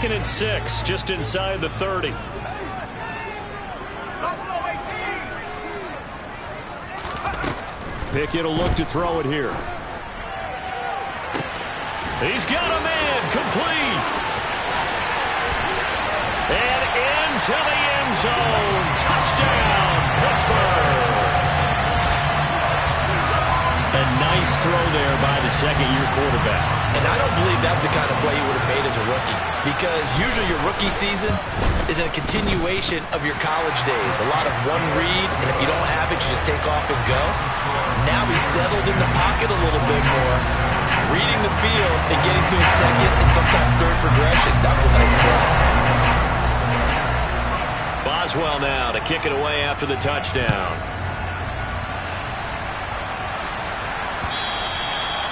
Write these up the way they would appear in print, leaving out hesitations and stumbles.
Second and 6, just inside the 30. Pickett will look to throw it here. He's got a man complete. And into the end zone. Touchdown, Pittsburgh. A nice throw there by the second-year quarterback. And I don't believe that was the kind of play he would have made as a rookie, because usually your rookie season is a continuation of your college days. A lot of one read, and if you don't have it, you just take off and go. Now he's settled in the pocket a little bit more, reading the field and getting to his second and sometimes third progression. That was a nice play. Boswell now to kick it away after the touchdown.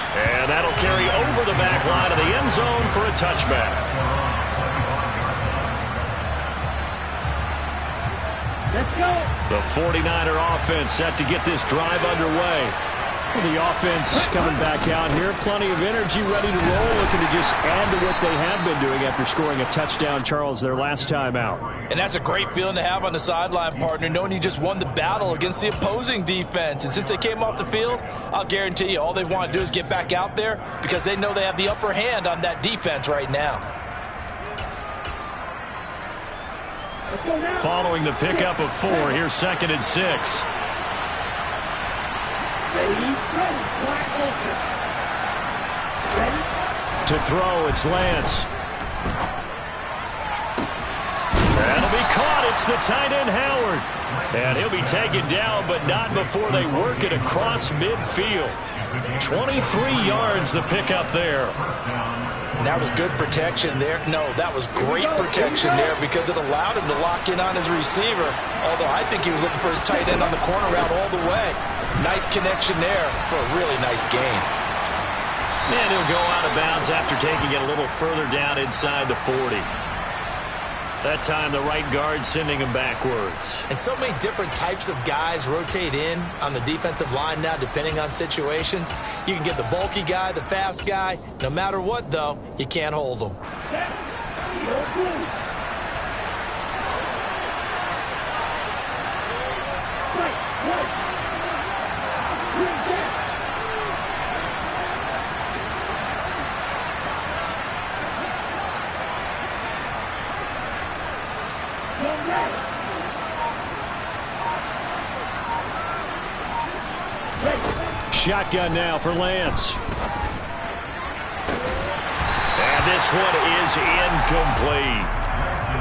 And that'll carry over the back line of the end zone for a touchback. Let's go. The 49er offense set to get this drive underway. Well, the offense coming back out here. Plenty of energy, ready to roll, looking to just add to what they have been doing after scoring a touchdown, Charles, their last time out. And that's a great feeling to have on the sideline, partner, knowing you just won the battle against the opposing defense. And since they came off the field, I'll guarantee you all they want to do is get back out there, because they know they have the upper hand on that defense right now. Following the pickup of 4, here's second and 6. To throw, it's Lance. That'll be caught. It's the tight end, Howard. And he'll be taken down, but not before they work it across midfield. 23 yards the pickup there. And that was good protection there. No, that was great protection there, because it allowed him to lock in on his receiver. Although I think he was looking for his tight end on the corner route all the way. Nice connection there for a really nice gain. And he'll go out of bounds after taking it a little further down inside the 40. That time the right guard sending him backwards. And so many different types of guys rotate in on the defensive line now, depending on situations. You can get the bulky guy, the fast guy. No matter what, though, you can't hold them. Shotgun now for Lance. And this one is incomplete.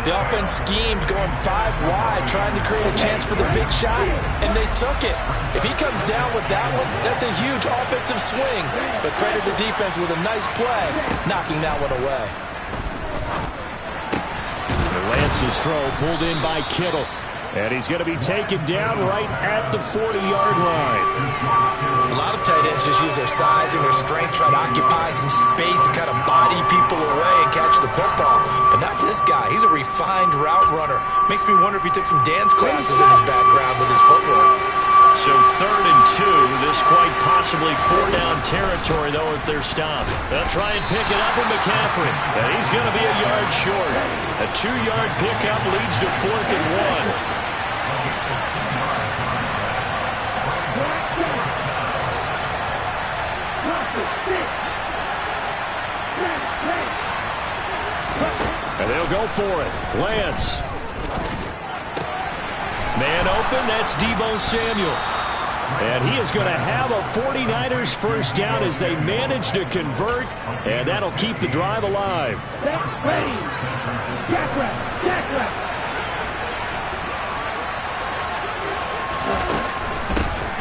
The offense schemed going 5 wide, trying to create a chance for the big shot, and they took it. If he comes down with that one, that's a huge offensive swing. But credit the defense with a nice play, knocking that one away. Lance's throw pulled in by Kittle. And he's going to be taken down right at the 40-yard line. A lot of tight ends just use their size and their strength, try to occupy some space and kind of body people away and catch the football. But not this guy. He's a refined route runner. Makes me wonder if he took some dance classes in his background with his footwork. So 3rd and 2. This quite possibly 4-down territory, though, if they're stopped. They'll try and pick it up with McCaffrey. And he's going to be a yard short. A 2-yard pickup leads to 4th and 1. And they'll go for it. Lance. Man open, that's Deebo Samuel. And he is going to have a 49ers first down as they manage to convert, and that'll keep the drive alive.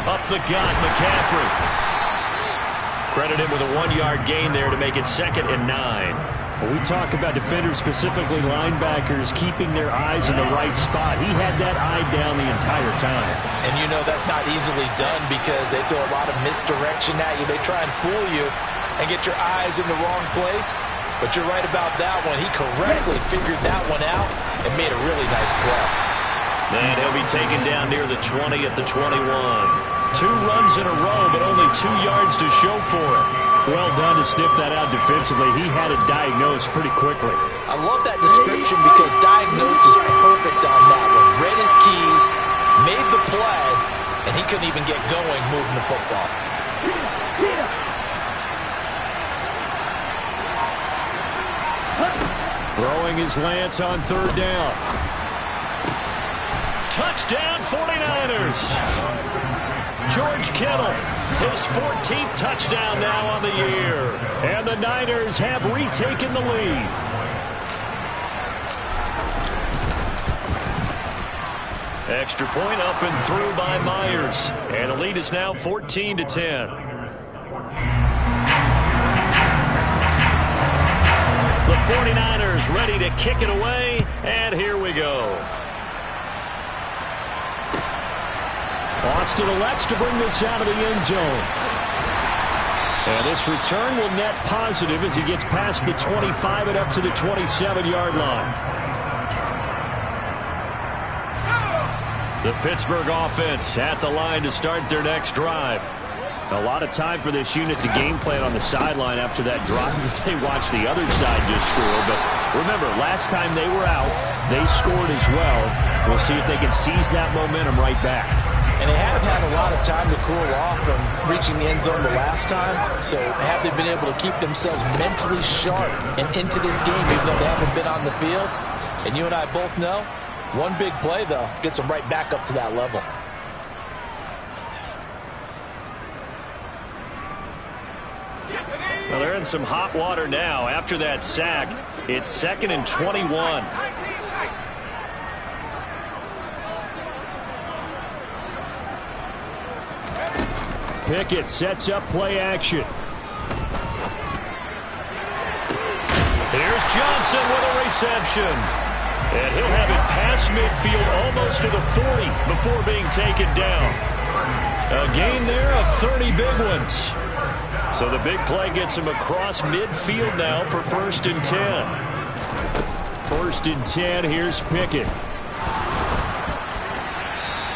Up the gut, McCaffrey. Credit him with a 1-yard gain there to make it 2nd and 9. When we talk about defenders, specifically linebackers, keeping their eyes in the right spot, he had that eye down the entire time. And you know that's not easily done, because they throw a lot of misdirection at you. They try and fool you and get your eyes in the wrong place. But you're right about that one. He correctly figured that one out and made a really nice play. And he'll be taken down near the 20 at the 21. 2 runs in a row, but only 2 yards to show for it. Well done to sniff that out defensively. He had it diagnosed pretty quickly. I love that description because diagnosed is perfect on that one. Read his keys, made the play, and he couldn't even get going moving the football. Throwing his Lance on third down. Touchdown 49ers. George Kittle, his 14th touchdown now on the year. And the Niners have retaken the lead. Extra point up and through by Myers. And the lead is now 14-10. The 49ers ready to kick it away, and here we go. Austin elects to bring this out of the end zone. And this return will net positive as he gets past the 25 and up to the 27-yard line. The Pittsburgh offense at the line to start their next drive. A lot of time for this unit to game plan on the sideline after that drive that they watched the other side just score. But remember, last time they were out, they scored as well. We'll see if they can seize that momentum right back. And they have had a lot of time to cool off from reaching the end zone the last time. So have they been able to keep themselves mentally sharp and into this game even though they haven't been on the field? And you and I both know, one big play, though, gets them right back up to that level. Well, they're in some hot water now. After that sack, it's 2nd and 21. Pickett sets up play action. Here's Johnson with a reception. And he'll have it past midfield almost to the 40 before being taken down. A gain there of 30 big ones. So the big play gets him across midfield now for 1st and 10. 1st and 10, here's Pickett.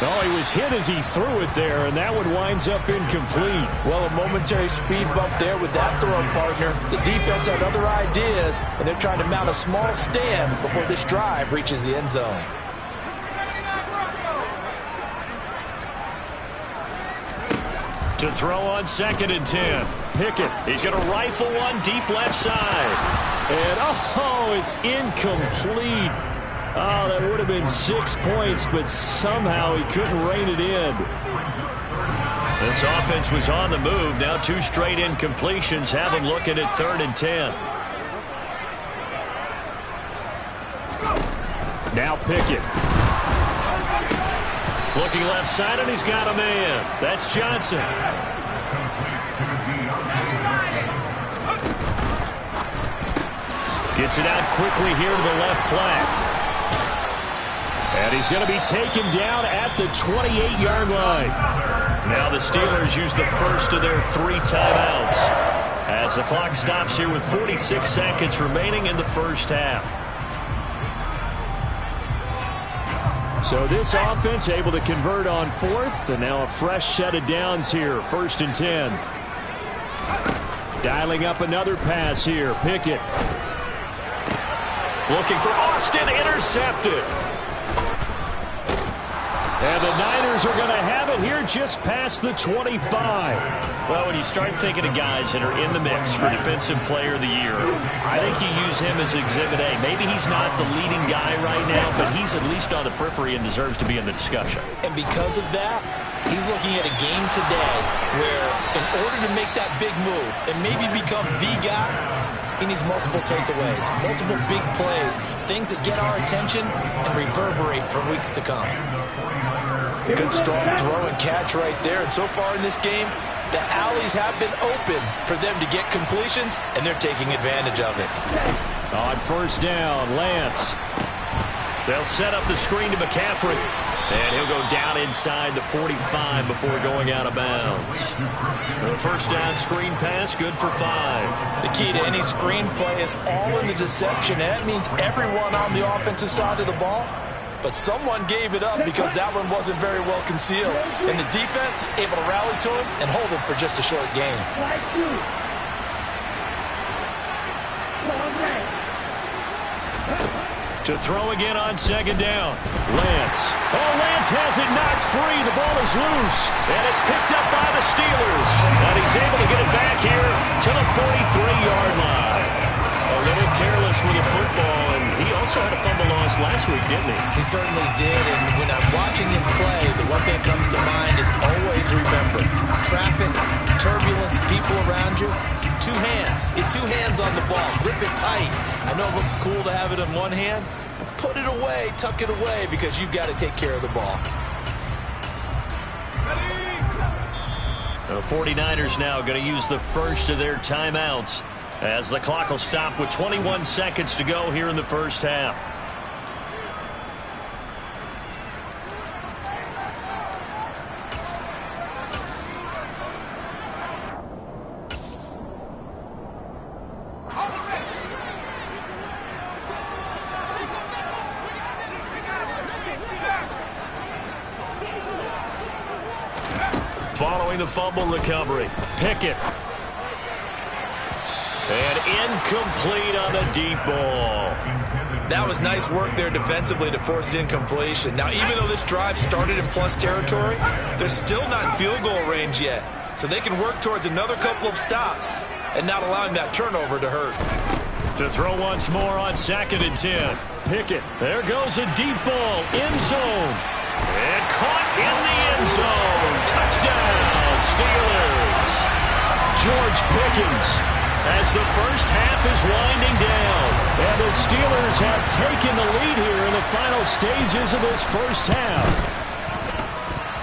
Oh, he was hit as he threw it there, and that one winds up incomplete. Well, a momentary speed bump there with that throw, partner. The defense had other ideas, and they're trying to mount a small stand before this drive reaches the end zone. To throw on 2nd and 10. Pickett. He's going to rifle one deep left side. And, oh, it's incomplete. Oh, that would have been 6 points, but somehow he couldn't rein it in. This offense was on the move. Now 2 straight incompletions have them looking at 3rd and 10. Now Pickett. Looking left side, and he's got a man. That's Johnson. Gets it out quickly here to the left flank. And he's going to be taken down at the 28-yard line. Now the Steelers use the first of their 3 timeouts as the clock stops here with 46 seconds remaining in the first half. So this offense able to convert on 4th, and now a fresh set of downs here, 1st and 10. Dialing up another pass here, Pickett. Looking for Austin, intercepted. And the Niners are going to have it here just past the 25. Well, when you start thinking of guys that are in the mix for Defensive Player of the Year, I think you use him as Exhibit A. Maybe he's not the leading guy right now, but he's at least on the periphery and deserves to be in the discussion. And because of that, he's looking at a game today where in order to make that big move and maybe become the guy, he needs multiple takeaways, multiple big plays, things that get our attention and reverberate for weeks to come. Good strong throw and catch right there. And so far in this game, the alleys have been open for them to get completions, and they're taking advantage of it. On 1st down, Lance. They'll set up the screen to McCaffrey. And he'll go down inside the 45 before going out of bounds. The 1st down screen pass, good for 5. The key to any screen play is all in the deception. And that means everyone on the offensive side of the ball. But someone gave it up because that one wasn't very well concealed. And the defense able to rally to him and hold him for just a short gain. To throw again on second down. Lance. Oh, Lance has it knocked free. The ball is loose. And it's picked up by the Steelers. And he's able to get it back here to the 43-yard line. A little careless with the football, and he also had a fumble loss last week, didn't he? He certainly did, and when I'm watching him play, the one thing that comes to mind is always remember, traffic, turbulence, people around you, two hands. Get two hands on the ball. Grip it tight. I know it looks cool to have it in one hand, but put it away, tuck it away, because you've got to take care of the ball. The 49ers now going to use the first of their timeouts, as the clock will stop with 21 seconds to go here in the first half. Following the fumble recovery, Pickett. And incomplete on the deep ball. That was nice work there defensively to force the incompletion. Now, even though this drive started in plus territory, they're still not in field goal range yet. So they can work towards another couple of stops and not allowing that turnover to hurt. To throw once more on 2nd and 10. Pickett. There goes a deep ball. End zone. And caught in the end zone. Touchdown, Steelers. George Pickens, as the first half is winding down. And the Steelers have taken the lead here in the final stages of this first half.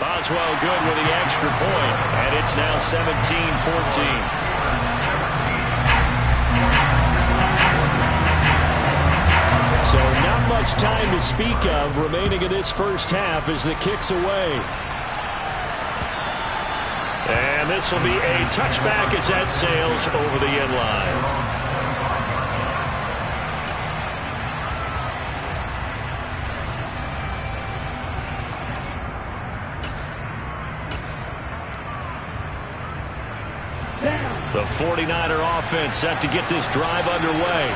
Boswell good with the extra point, and it's now 17-14. So not much time to speak of remaining in this first half as the kick's away. And this will be a touchback as that sails over the end line. The 49er offense set to get this drive underway.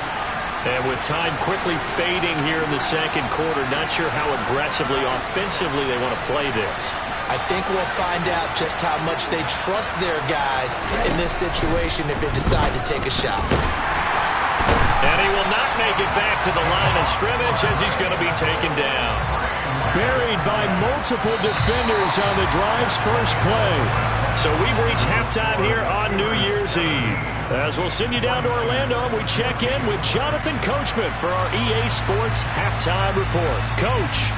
And with time quickly fading here in the second quarter, not sure how aggressively, offensively they want to play this. I think we'll find out just how much they trust their guys in this situation if they decide to take a shot. And he will not make it back to the line of scrimmage as he's going to be taken down. Buried by multiple defenders on the drive's first play. So we've reached halftime here on New Year's Eve. As we'll send you down to Orlando, we check in with Jonathan Coachman for our EA Sports Halftime Report. Coach.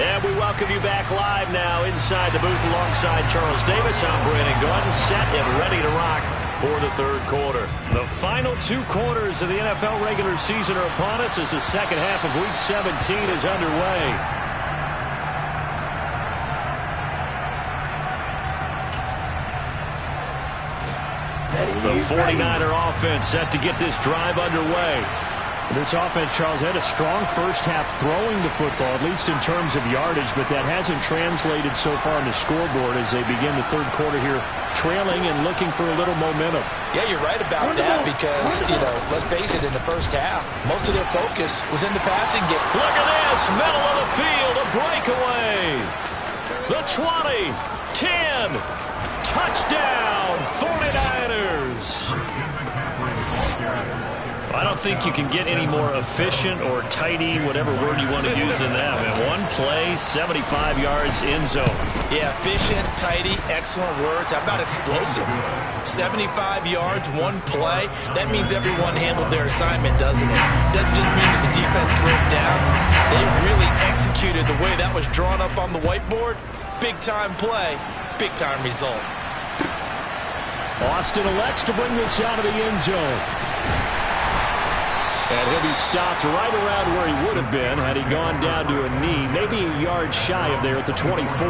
And we welcome you back live now inside the booth alongside Charles Davis. I'm Brandon Gaudin, set and ready to rock for the third quarter. The final two quarters of the NFL regular season are upon us as the second half of Week 17 is underway. The 49er offense set to get this drive underway. This offense, Charles, had a strong first half throwing the football, at least in terms of yardage, but that hasn't translated so far on the scoreboard as they begin the third quarter here, trailing and looking for a little momentum. Yeah, you're right about that because, let's face it, in the first half, most of their focus was in the passing game. Look at this, middle of the field, a breakaway. The 20, 10, touchdown, 49ers. I don't think you can get any more efficient or tidy, whatever word you want to use in that. Man, one play, 75 yards, end zone. Yeah, efficient, tidy, excellent words. How about explosive? 75 yards, one play. That means everyone handled their assignment, doesn't it? Doesn't just mean that the defense broke down. They really executed the way that was drawn up on the whiteboard. Big-time play, big-time result. Austin elects to bring this out of the end zone. And he'll be stopped right around where he would have been had he gone down to a knee, maybe a yard shy of there at the 24.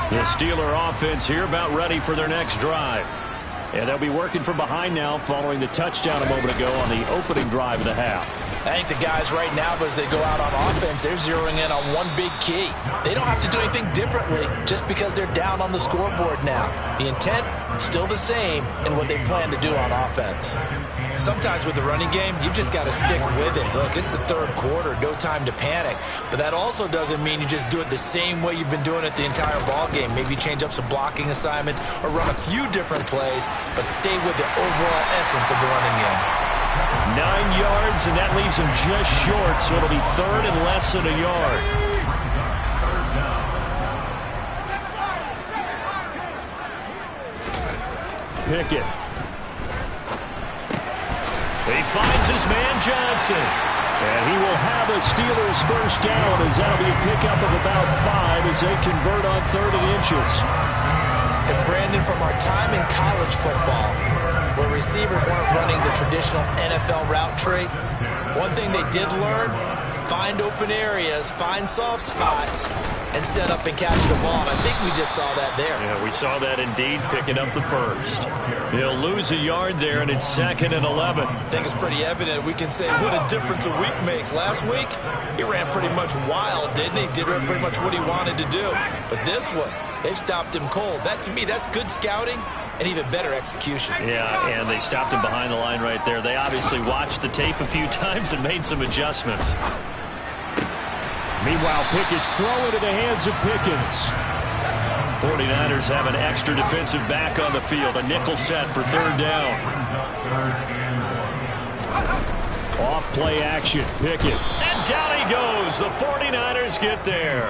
The Steeler offense here about ready for their next drive. And they'll be working from behind now following the touchdown a moment ago on the opening drive of the half. I think the guys right now, as they go out on offense, they're zeroing in on one big key. They don't have to do anything differently just because they're down on the scoreboard now. The intent, still the same in what they plan to do on offense. Sometimes with the running game, you've just got to stick with it. Look, it's the third quarter, no time to panic. But that also doesn't mean you just do it the same way you've been doing it the entire ball game. Maybe change up some blocking assignments or run a few different plays, but stay with the overall essence of the running game. 9 yards, and that leaves him just short, so it'll be third and less than a yard. Pickett. He finds his man Johnson. And he will have a Steelers first down, as that'll be a pickup of about 5 as they convert on 3rd and inches. And Brandon, from our time in college football, where receivers weren't running the traditional NFL route tree, one thing they did learn, find open areas, find soft spots, and set up and catch the ball. And I think we just saw that there. Yeah, we saw that indeed, picking up the first. He'll lose a yard there, and it's 2nd and 11. I think it's pretty evident. We can say what a difference a week makes. Last week, he ran pretty much wild, didn't he? Did pretty much what he wanted to do. But this one, they stopped him cold. That, to me, that's good scouting and even better execution. Yeah, and they stopped him behind the line right there. They obviously watched the tape a few times and made some adjustments. Meanwhile, Pickett's throw into the hands of Pickens. 49ers have an extra defensive back on the field. A nickel set for 3rd down. Off play action, Pickett. And down he goes. The 49ers get there.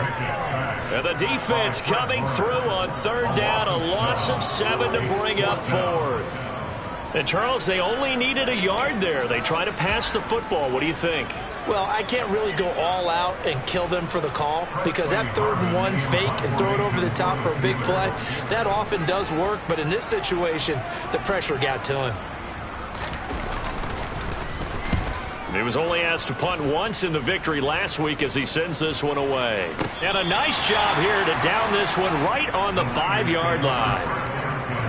And the defense coming through on 3rd down. A loss of 7 to bring up 4th. And, Charles, they only needed a yard there. They try to pass the football. What do you think? Well, I can't really go all out and kill them for the call, because that 3rd and 1 fake and throw it over the top for a big play, that often does work. But in this situation, the pressure got to him. He was only asked to punt once in the victory last week as he sends this one away. And a nice job here to down this one right on the 5-yard line.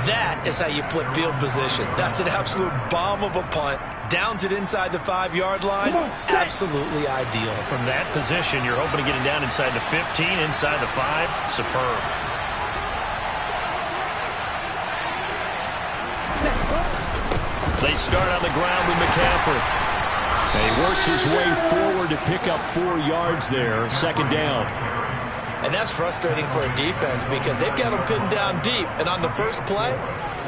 That is how you flip field position. That's an absolute bomb of a punt. Downs it inside the 5-yard line. Absolutely ideal. From that position, you're hoping to get it down inside the 15, inside the 5. Superb. They start on the ground with McCaffrey. And he works his way forward to pick up 4 yards there. 2nd down. And that's frustrating for a defense because they've got them pinned down deep. And on the first play,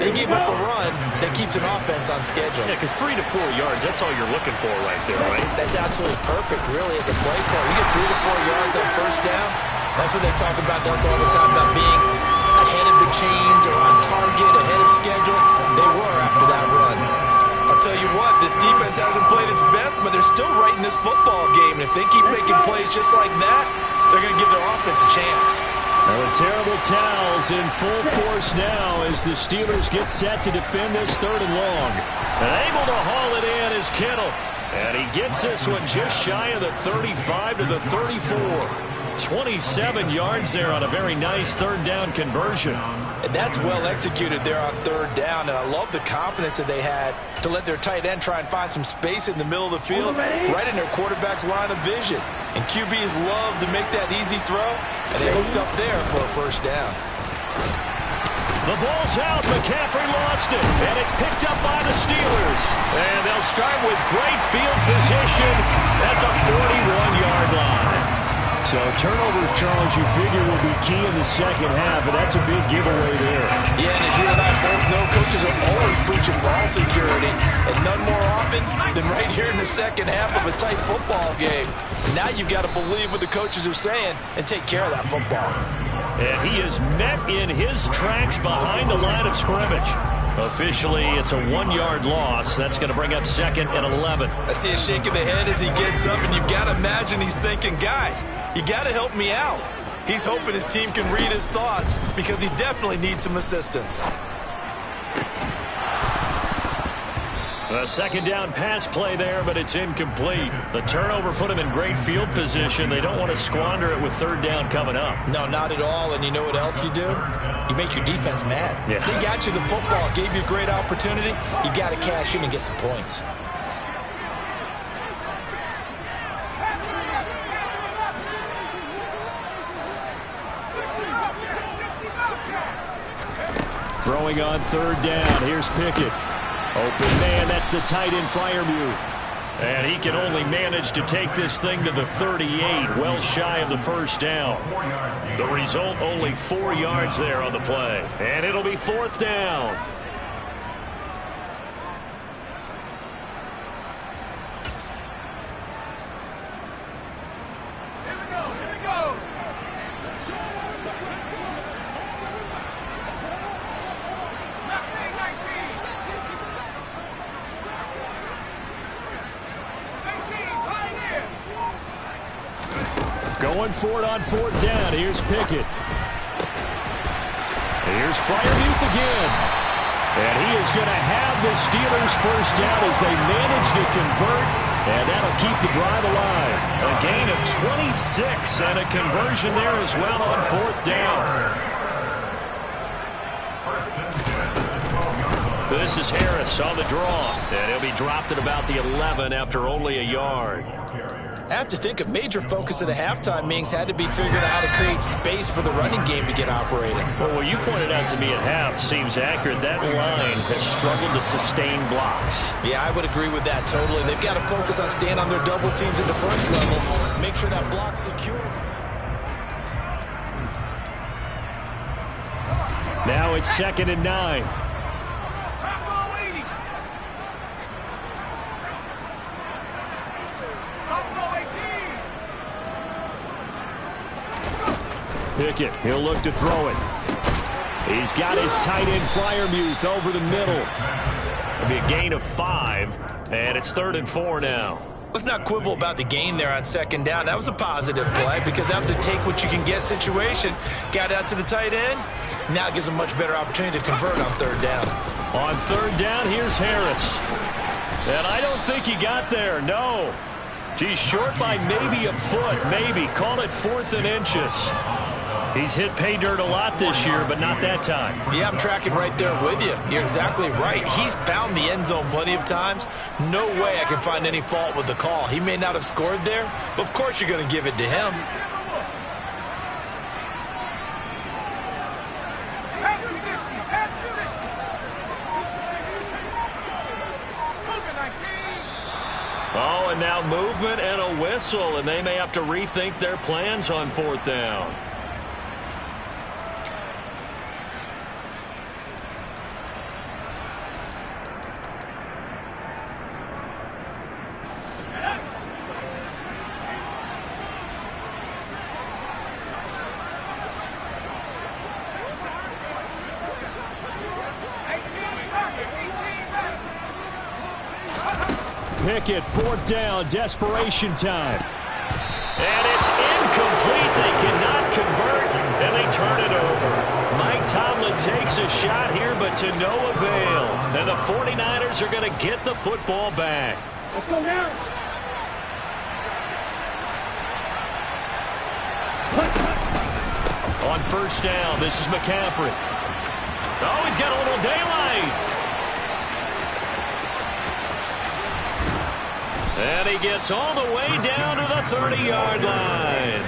they gave up a run that keeps an offense on schedule. Yeah, because 3 to 4 yards, that's all you're looking for right there, right? That's absolutely perfect, really, as a play call. You get 3 to 4 yards on first down. That's what they talk about us all the time, about being ahead of the chains or on target, ahead of schedule. They were after that run. I'll tell you what, this defense hasn't played its best, but they're still right in this football game. And if they keep making plays just like that, they're going to give their offense a chance. Well, the terrible towels in full force now as the Steelers get set to defend this 3rd and long. And able to haul it in is Kittle. And he gets this one just shy of the 35 to the 34. 27 yards there on a very nice 3rd down conversion. And that's well executed there on 3rd down. And I love the confidence that they had to let their tight end try and find some space in the middle of the field, right in their quarterback's line of vision. And QBs love to make that easy throw, and they hooked up there for a first down. The ball's out. McCaffrey lost it, and it's picked up by the Steelers. And they'll start with great field position at the 41-yard line. So turnovers, Charles, you figure will be key in the 2nd half, and that's a big giveaway there. Yeah, and as you and I both know, coaches are always preaching ball security, and none more often than right here in the 2nd half of a tight football game. Now you've got to believe what the coaches are saying and take care of that football. And he is met in his tracks behind the line of scrimmage. Officially, it's a 1-yard loss. That's going to bring up 2nd and 11. I see a shake of the head as he gets up, and you've got to imagine he's thinking, guys, you got to help me out. He's hoping his team can read his thoughts because he definitely needs some assistance. A 2nd down pass play there, but it's incomplete. The turnover put him in great field position. They don't want to squander it with 3rd down coming up. No, not at all. And you know what else you do? You make your defense mad. Yeah. They got you the football, gave you a great opportunity. You got to cash in and get some points. Throwing on third down. Here's Pickett. Open man, that's the tight end Freiermuth. And he can only manage to take this thing to the 38, well shy of the first down. The result, only 4 yards there on the play. And it'll be fourth down. Going for it on fourth down. Here's Pickett. Here's Freiermuth again. And he is going to have the Steelers first down as they manage to convert. And that'll keep the drive alive. A gain of 26 and a conversion there as well on fourth down. This is Harris on the draw. And he'll be dropped at about the 11 after only a yard. I have to think a major focus of the halftime meetings had to be figuring out how to create space for the running game to get operating. Well, what you pointed out to me at half seems accurate. That line has struggled to sustain blocks. Yeah, I would agree with that totally. They've got to focus on staying on their double teams at the first level. Make sure that block's secure. Now it's 2nd and 9. Pickett, he'll look to throw it. He's got his tight end Freiermuth over the middle. It'll be a gain of 5, and it's 3rd and 4 now. Let's not quibble about the gain there on second down. That was a positive play because that was a take-what-you-can-get situation. Got out to the tight end. Now it gives them a much better opportunity to convert on third down. On third down, here's Harris. And I don't think he got there, no. He's short by maybe a foot, maybe. Call it 4th and inches. He's hit pay dirt a lot this year, but not that time. Yeah, I'm tracking right there with you. You're exactly right. He's found the end zone plenty of times. No way I can find any fault with the call. He may not have scored there, but of course you're going to give it to him. Oh, and now movement and a whistle, and they may have to rethink their plans on fourth down. Pickett, 4th down, desperation time. And it's incomplete. They cannot convert, and they turn it over. Mike Tomlin takes a shot here, but to no avail. And the 49ers are going to get the football back. Let's go now. On first down, this is McCaffrey. Oh, he's got a little daylight. And he gets all the way down to the 30-yard line.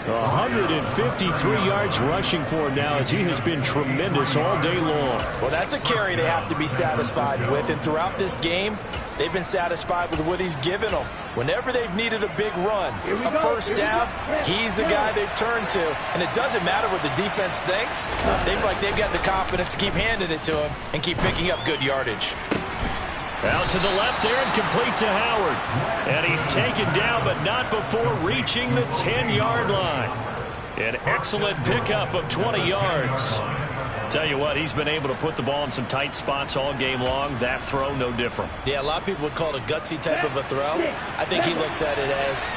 153 yards rushing for him now as he has been tremendous all day long. Well, that's a carry they have to be satisfied with. And throughout this game, they've been satisfied with what he's given them. Whenever they've needed a big run, a first down, he's the guy they've turned to. And it doesn't matter what the defense thinks. They've got the confidence to keep handing it to him and keep picking up good yardage. Out to the left there and complete to Howard. And he's taken down, but not before reaching the 10-yard line. An excellent pickup of 20 yards. Tell you what, he's been able to put the ball in some tight spots all game long. That throw, no different. Yeah, a lot of people would call it a gutsy type of a throw. I think he looks at it as,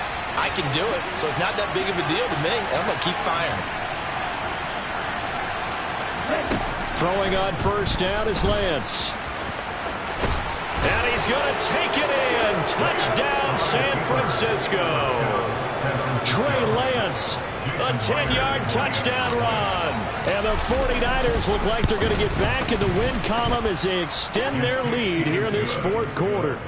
I can do it, so it's not that big of a deal to me, and I'm going to keep firing. Throwing on first down is Lance. And he's going to take it in. Touchdown, San Francisco. Trey Lance, a 10-yard touchdown run. And the 49ers look like they're going to get back in the win column as they extend their lead here in this fourth quarter.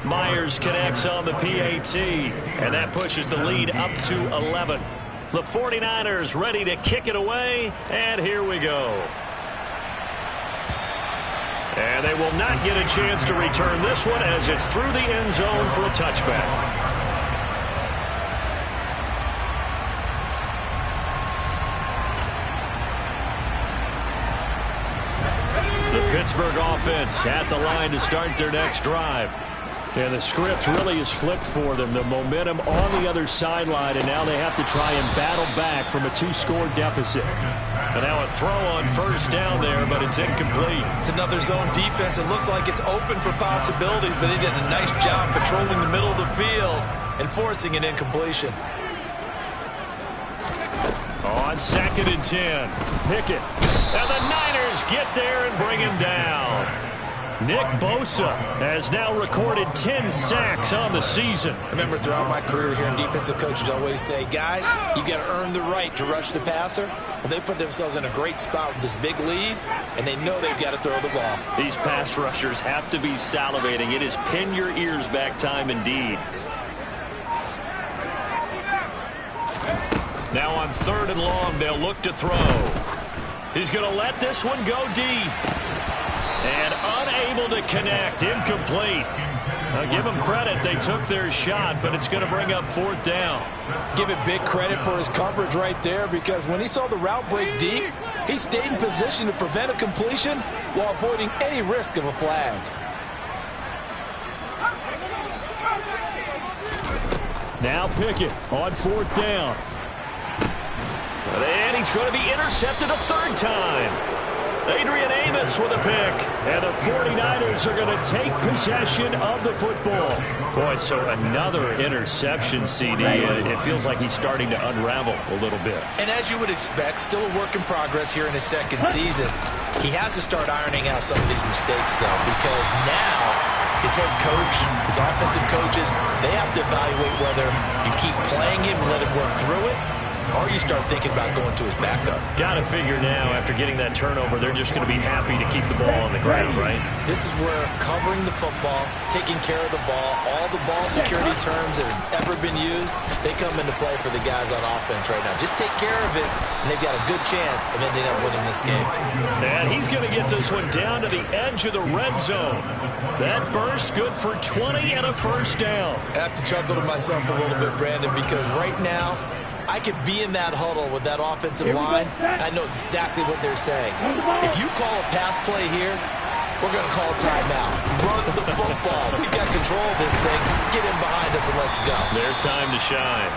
Myers connects on the PAT, and that pushes the lead up to 11. The 49ers ready to kick it away, and here we go. And they will not get a chance to return this one as it's through the end zone for a touchback. The Pittsburgh offense at the line to start their next drive. And the script really is flipped for them. The momentum on the other sideline, and now they have to try and battle back from a 2-score deficit. And now a throw on first down there, but it's incomplete. It's another zone defense. It looks like it's open for possibilities, but they did a nice job patrolling the middle of the field and forcing an incompletion. On 2nd and 10, Pickett. And the Niners get there and bring him down. Nick Bosa has now recorded 10 sacks on the season. I remember throughout my career here in defensive coaches always say, guys, you got to earn the right to rush the passer. Well, they put themselves in a great spot with this big lead, and they know they've got to throw the ball. These pass rushers have to be salivating. It is pin your ears back time indeed. Now on 3rd and long, they'll look to throw. He's going to let this one go deep. And unable to connect. Incomplete. Now give them credit. They took their shot, but it's going to bring up 4th down. Give it big credit for his coverage right there, because when he saw the route break deep, he stayed in position to prevent a completion while avoiding any risk of a flag. Now Pickett on 4th down. And he's going to be intercepted a 3rd time. Adrian Amos with a pick. And the 49ers are going to take possession of the football. Boy, so another interception, CD. It feels like he's starting to unravel a little bit. And as you would expect, still a work in progress here in his 2nd season. He has to start ironing out some of these mistakes, though, because now his head coach, his offensive coaches, they have to evaluate whether you keep playing him and let him work through it, or you start thinking about going to his backup. Got to figure now, after getting that turnover, they're just going to be happy to keep the ball on the ground, right? This is where covering the football, taking care of the ball, all the ball security terms that have ever been used, they come into play for the guys on offense right now. Just take care of it, and they've got a good chance of ending up winning this game. And he's going to get this one down to the edge of the red zone. That burst good for 20 and a 1st down. I have to chuckle to myself a little bit, Brandon, because right now, I could be in that huddle with that offensive line. I know exactly what they're saying. If you call a pass play here, we're going to call a timeout. Run the football. We've got control of this thing. Get in behind us and let's go. Their time to shine.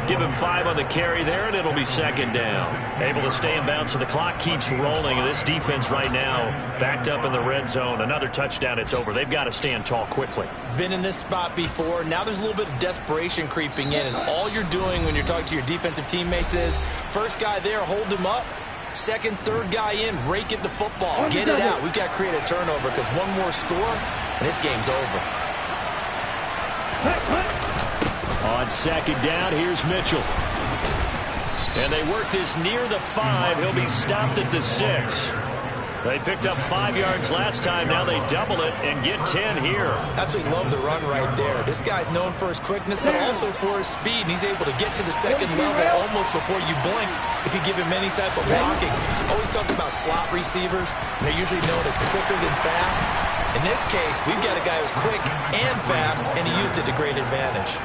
Give him 5 on the carry there, and it'll be 2nd down. Able to stay in bounds, so the clock keeps rolling. This defense right now backed up in the red zone. Another touchdown, it's over. They've got to stand tall quickly. Been in this spot before. Now there's a little bit of desperation creeping in, and all you're doing when you're talking to your defensive teammates is, first guy there, hold him up. 2nd, 3rd guy in, rake it the football. Get it out. We've got to create a turnover, because one more score, and this game's over. On 2nd down, here's Mitchell. And they work this near the 5. He'll be stopped at the 6. They picked up 5 yards last time. Now they double it and get 10 here. Absolutely love the run right there. This guy's known for his quickness, but also for his speed. And he's able to get to the 2nd level almost before you blink if you give him any type of blocking. Always talk about slot receivers. They're usually known as quicker than fast. In this case, we've got a guy who's quick and fast, and he used it to great advantage.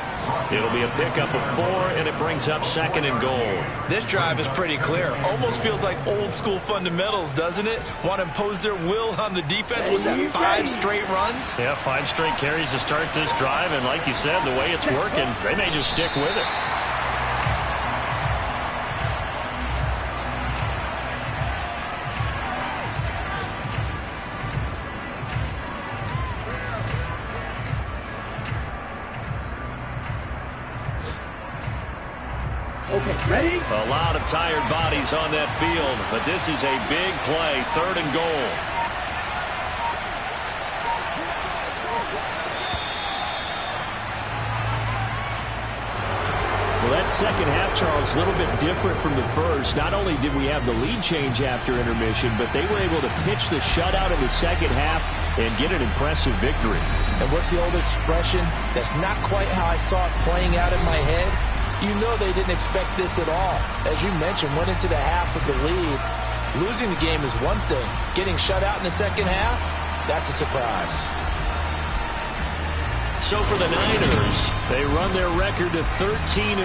It'll be a pickup of 4, and it brings up 2nd and goal. This drive is pretty clear. Almost feels like old school fundamentals, doesn't it? Want to impose their will on the defense. Was that 5 straight runs? Yeah, 5 straight carries to start this drive, and like you said, the way it's working, they may just stick with it. Okay, ready? A lot of tired bodies on that field, but this is a big play, 3rd and goal. Well, that second half, Charles, a little bit different from the first. Not only did we have the lead change after intermission, but they were able to pitch the shutout in the second half and get an impressive victory. And what's the old expression? That's not quite how I saw it playing out in my head. You know they didn't expect this at all. As you mentioned, went into the half with the lead, Losing the game is one thing. Getting shut out in the second half, that's a surprise. So for the Niners, they run their record to 13.